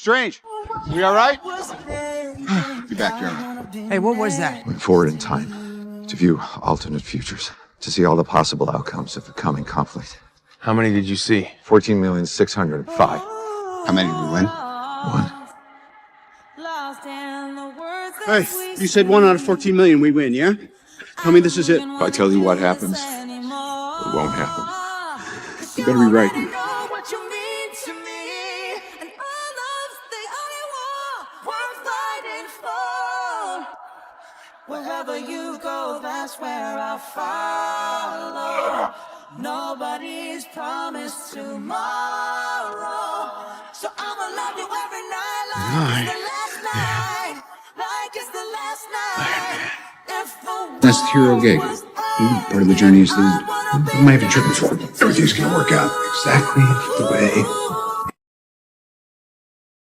Strange, we all right? Be back, Jeremy. Hey, what was that? Went forward in time to view alternate futures, to see all the possible outcomes of the coming conflict. How many did you see? 14,605. How many did we win? One. Hey, you said 1 out of 14 million we win, yeah? Tell me this is it. If I tell you what happens, it won't happen. You better be right. Wherever you go, that's where I'll follow. Nobody's promised tomorrow. So I'ma love you every night like it's the last night. Like it's the last night. That's the hero gig. Part of the journey is the end. You might have been tripping for it. Everything's gonna work out exactly the way